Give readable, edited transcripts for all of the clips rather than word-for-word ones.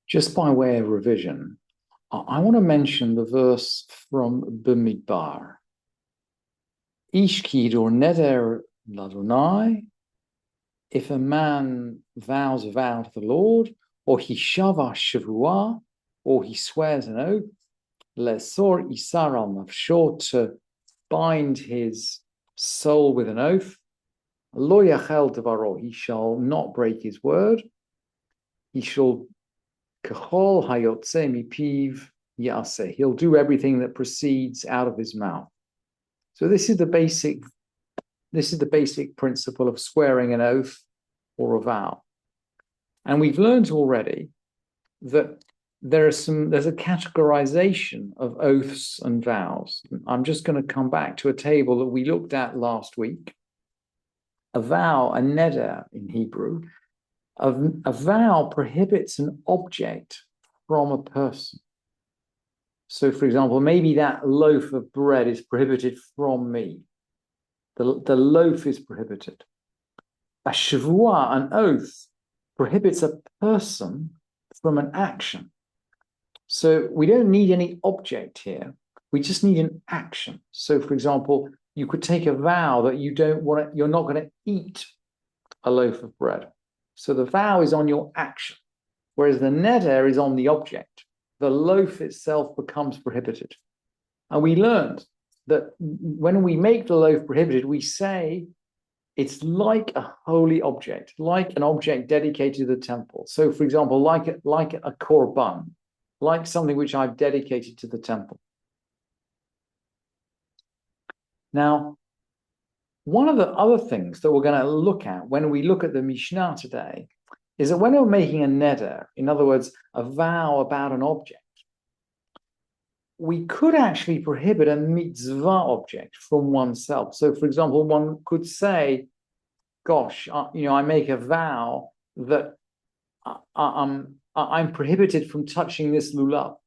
Just by way of revision, I want to mention the verse from Bamidbar. Ish or neder ladonai. If a man vows a vow to the Lord, or he shava shavua, or he swears an oath, lesor isar al nafsho, to bind his soul with an oath, lo yachel devaro, he shall not break his word, he shall kachol hayotze mipiv yaseh, he'll do everything that proceeds out of his mouth. So this is the basic principle of swearing an oath or a vow. And we've learned already that there's a categorization of oaths and vows. I'm just going to come back to a table that we looked at last week. A vow, a neder in Hebrew, a vow prohibits an object from a person. So, for example, maybe that loaf of bread is prohibited from me. The loaf is prohibited. A shavua, an oath, prohibits a person from an action. So we don't need any object here. We just need an action. So, for example, you could take a vow that you're not going to eat a loaf of bread. So the vow is on your action, whereas the neder is on the object. The loaf itself becomes prohibited. And we learned that when we make the loaf prohibited, we say it's like a holy object, like an object dedicated to the temple. So, for example, like a korban, like something which I've dedicated to the temple. Now, one of the other things that we're going to look at when we look at the Mishnah today is that when we're making a neder, in other words, a vow about an object, we could actually prohibit a mitzvah object from oneself. So, for example, one could say, gosh, I make a vow that I'm prohibited from touching this lulav.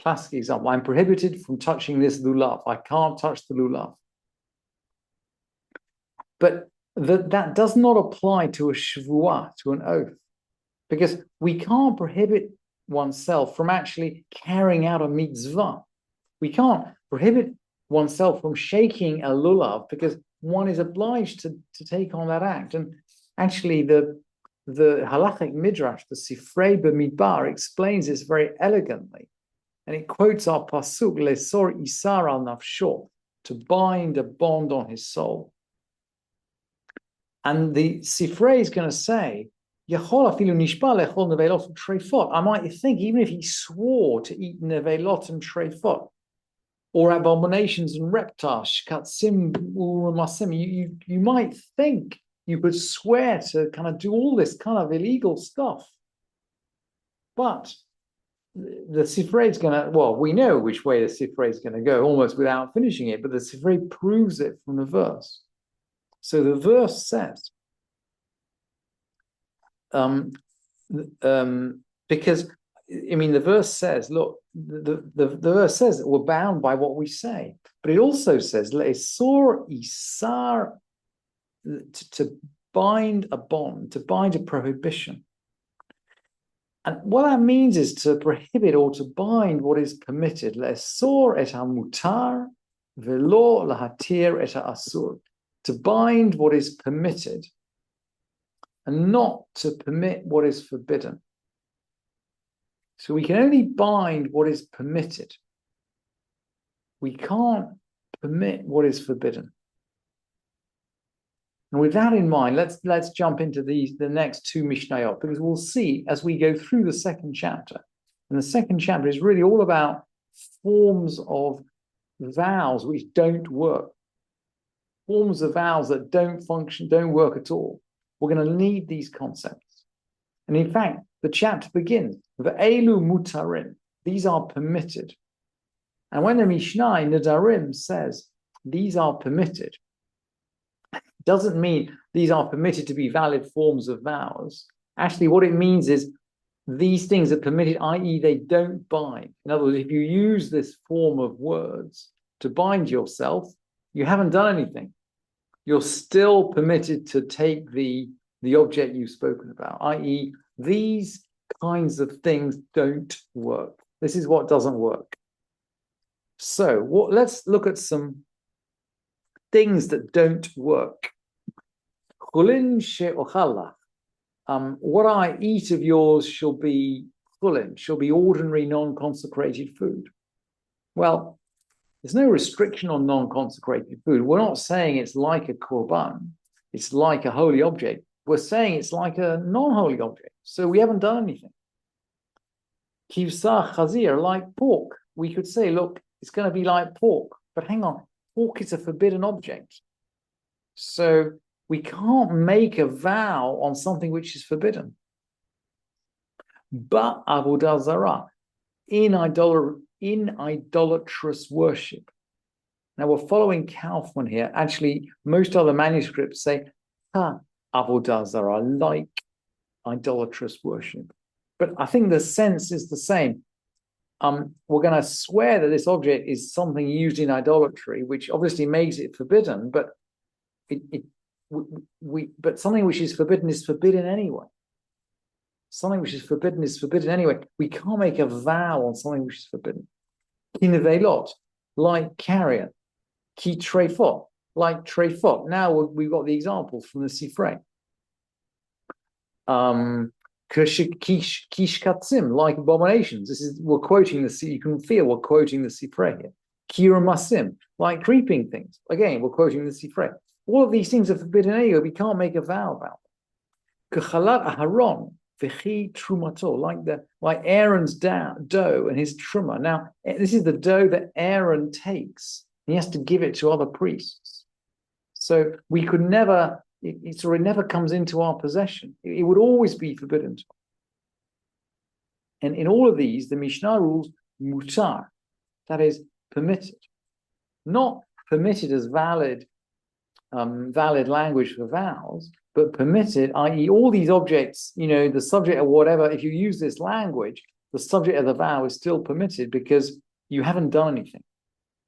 Classic example, I'm prohibited from touching this lulav. I can't touch the lulav. But that does not apply to a shvuah, to an oath, because we can't prohibit oneself from actually carrying out a mitzvah. We can't prohibit oneself from shaking a lulav because one is obliged to take on that act. And actually, the halachic midrash, the Sifrei B'Midbar, explains this very elegantly. And it quotes our pasuk, lesor isar al nafsho, to bind a bond on his soul. And the Sifrei is going to say, I might think even if he swore to eat nevelot and treifot, or abominations and reptiles, you might think you could swear to kind of do all this kind of illegal stuff. But the Sifrei is going to, we know which way the Sifrei is going to go almost without finishing it, but the Sifrei proves it from the verse. So the verse says, because the verse says, look, the verse says that we're bound by what we say, but it also says le'esor isar, to bind a bond, to bind a prohibition. And what that means is to prohibit or to bind what is permitted. Le'esor et hamutar velo lahatir et ha'asur, to bind what is permitted and not to permit what is forbidden. So we can only bind what is permitted. We can't permit what is forbidden. And with that in mind, let's jump into the next two Mishnayot, because we'll see as we go through the second chapter. And the second chapter is really all about forms of vows which don't work. Forms of vows that don't function, don't work at all. We're going to need these concepts. And in fact, the chapter begins, Ve'elu mutarim, these are permitted. And when the Mishnah in Nedarim says these are permitted, it doesn't mean these are permitted to be valid forms of vows. Actually, what it means is these things are permitted, i.e. they don't bind. In other words, if you use this form of words to bind yourself, you haven't done anything. You're still permitted to take the object you've spoken about, i.e. these kinds of things don't work. This is what doesn't work. So let's look at some things that don't work. Chulin she'ochala. What I eat of yours shall be chulin, shall be ordinary non-consecrated food. Well, there's no restriction on non-consecrated food. We're not saying it's like a korban. It's like a holy object. We're saying it's like a non-holy object. So we haven't done anything. Kivsa chazir, like pork. We could say, look, it's going to be like pork. But hang on, pork is a forbidden object. So we can't make a vow on something which is forbidden. But avodah zarah, in idolatrous worship. Now we're following Kaufman here. Actually, most other manuscripts say avodah zarah, like idolatrous worship. But I think the sense is the same. We're going to swear that this object is something used in idolatry, which obviously makes it forbidden, but but something which is forbidden anyway. Something which is forbidden anyway. We can't make a vow on something which is forbidden. Kinevelot, like carrion. Ki trefot, like trefot. Now we've got the examples from the Sifrei. Kishkatzim, like abominations. We're quoting the. You can feel we're quoting the Sifrei here. Kiramasim, like creeping things. Again, we're quoting the Sifrei. All of these things are forbidden anyway. We can't make a vow about them. Kechalat Aharon v'chi trumato, like Aaron's dough and his truma. Now, this is the dough that Aaron takes. He has to give it to other priests. So we could never. It never comes into our possession. It would always be forbidden to us. And in all of these, the Mishnah rules mutar, that is permitted, not permitted as valid language for vows, but permitted, i.e., all these objects, the subject of whatever. If you use this language, the subject of the vow is still permitted because you haven't done anything.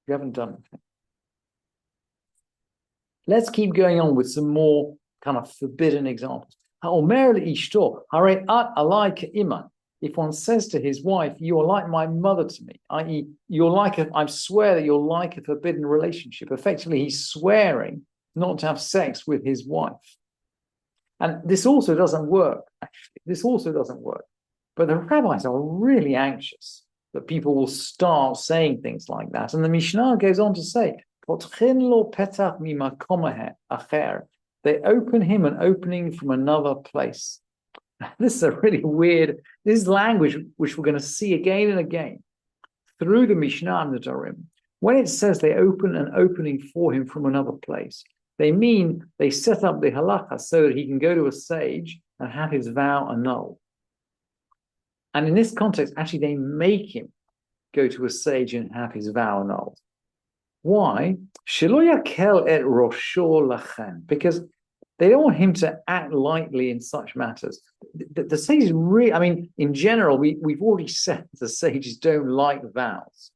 You haven't done anything. Let's keep going on with some more kind of forbidden examples. If one says to his wife, you are like my mother to me, i.e., I swear that you're like a forbidden relationship. Effectively, he's swearing not to have sex with his wife. And this also doesn't work, actually. This also doesn't work. But the rabbis are really anxious that people will start saying things like that. And the Mishnah goes on to say, they open him an opening from another place. This is a really weird, this is language which we're going to see again and again through the Mishnah and the Dorim. When it says they open an opening for him from another place, they mean they set up the halacha so that he can go to a sage and have his vow annulled. And in this context, actually, they make him go to a sage and have his vow annulled. Why? Because they don't want him to act lightly in such matters. The sages really, in general, we've already said the sages don't like vows.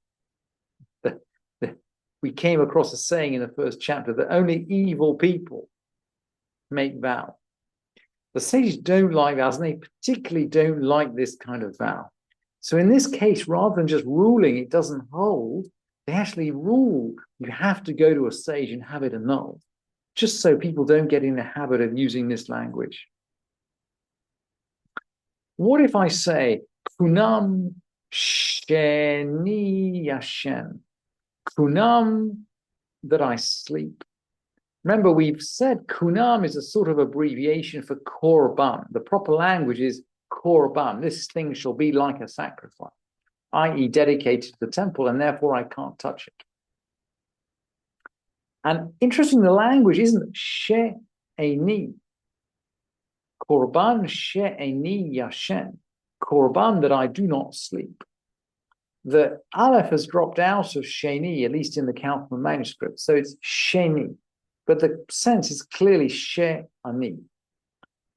We came across a saying in the first chapter that only evil people make vows. The sages don't like vows, and they particularly don't like this kind of vow. So in this case, rather than just ruling it doesn't hold, they actually rule you have to go to a sage and have it annulled, just so people don't get in the habit of using this language. What if I say, Kunam sheni yashen, Kunam, that I sleep? Remember, we've said Kunam is a sort of abbreviation for Korban. The proper language is Korban. This thing shall be like a sacrifice, i.e. dedicated to the temple, and therefore I can't touch it. And interesting, the language isn't she'eni. Korban she'eni yashen. Korban, that I do not sleep. The aleph has dropped out of sheni, at least in the Kaufman manuscript, so it's sheni. But the sense is clearly she'ani.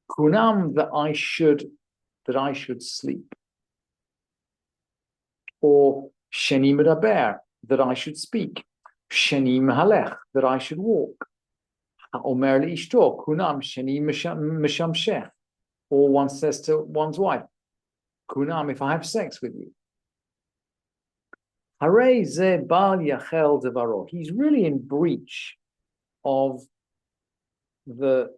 Kunam, that I should sleep. Or sheni medaber, that I should speak. Sheni mehalech, that I should walk. Omer li'ishto, kunam sheni meshamshech. Or one says to one's wife, Kunam, if I have sex with you. Harei ze bal yachel devaro. He's really in breach of the.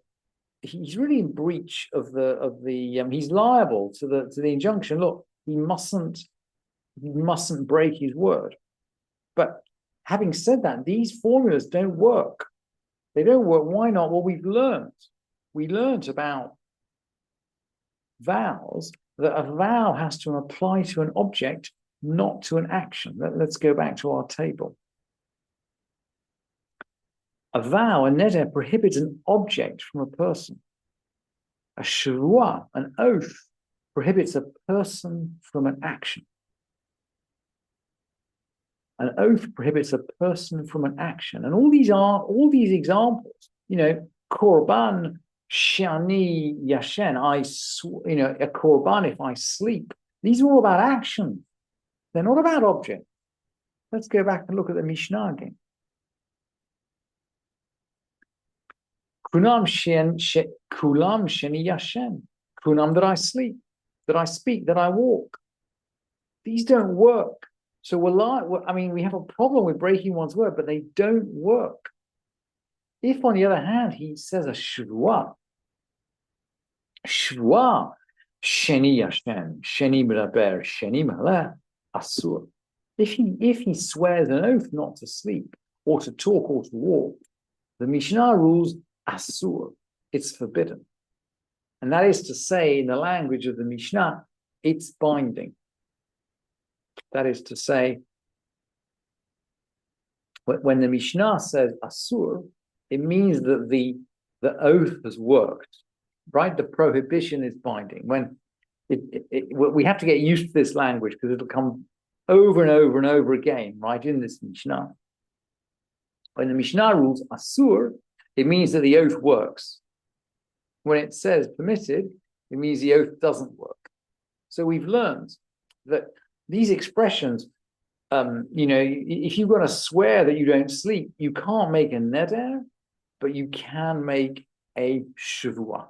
He's really in breach of the. He's liable to the injunction. Look, he mustn't break his word. But having said that, these formulas don't work. They don't work. Why not? Well, we learned about vows, that a vow has to apply to an object, not to an action. Let's go back to our table. A vow, a neder, prohibits an object from a person. A shavua, an oath, prohibits a person from an action. An oath prohibits a person from an action. And all these examples, korban, shani, yashen, a korban if I sleep. These are all about action. They're not about object. Let's go back and look at the Mishnah again. Kunam sheni yashen. Kunam, that I sleep, that I speak, that I walk. These don't work. So we have a problem with breaking one's word, but they don't work. If, on the other hand, he says a shvua, sheni yashen, sheni medaber, sheni maleh, asur. If he swears an oath not to sleep, or to talk, or to walk, the Mishnah rules asur. It's forbidden. And that is to say, in the language of the Mishnah, it's binding. That is to say, when the Mishnah says asur, it means that the oath has worked, right? The prohibition is binding. When we have to get used to this language because it'll come over and over and over again, right, in this Mishnah. When the Mishnah rules asur, it means that the oath works. When it says permitted, it means the oath doesn't work. So we've learned that these expressions, if you're going to swear that you don't sleep, you can't make a neder, but you can make a shavua.